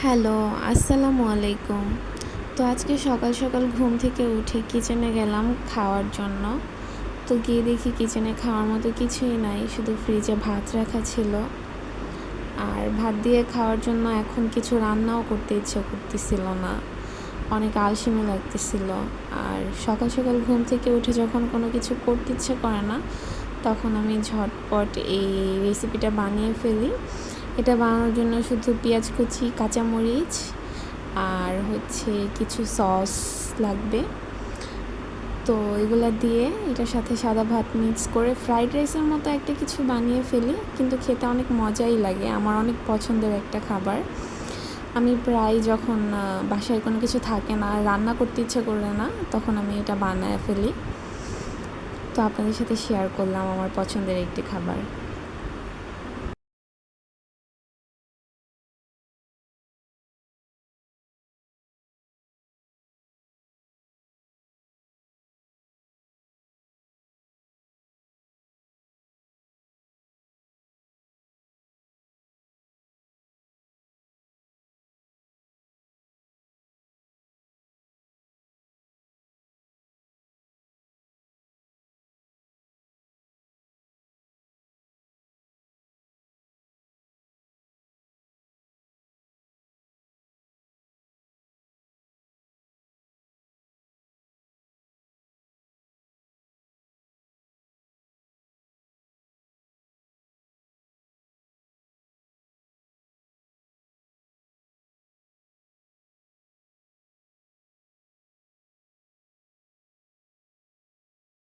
Hello, আসসালামু আলাইকুম। তো আজকে সকাল সকাল ঘুম থেকে উঠে কিচেনে গেলাম খাওয়ার জন্য। তো গিয়ে দেখি কিচেনে খাওয়ার মতো কিছুই নাই, শুধু ফ্রিজে ভাত রাখা ছিল। আর ভাত দিয়ে খাওয়ার জন্য এখন কিছু রান্নাও করতে ইচ্ছে করতেছিল না, অনেক আলসেমি লাগতেছিল। আর সকাল সকাল ঘুম থেকে উঠে যখন কোনো কিছু করতে ইচ্ছে করে না, তখন আমি ঝটপট এই রেসিপিটা বানিয়ে ফেলি। এটা বানানোর জন্য শুধু পেঁয়াজ কুচি, কাঁচামরিচ আর কিছু সস লাগবে। তো এগুলো দিয়ে এটার সাথে সাদা ভাত মিক্স করে ফ্রাইড রাইসের মতো একটা কিছু বানিয়ে ফেলি, কিন্তু খেতে অনেক মজাই লাগে। আমার অনেক পছন্দের একটা খাবার। আমি প্রায় যখন বাসায় কোনো কিছু থাকে না, রান্না করতে ইচ্ছে করে না, তখন আমি এটা বানায় ফেলি। তো আপনাদের সাথে শেয়ার করলাম আমার পছন্দের একটি খাবার।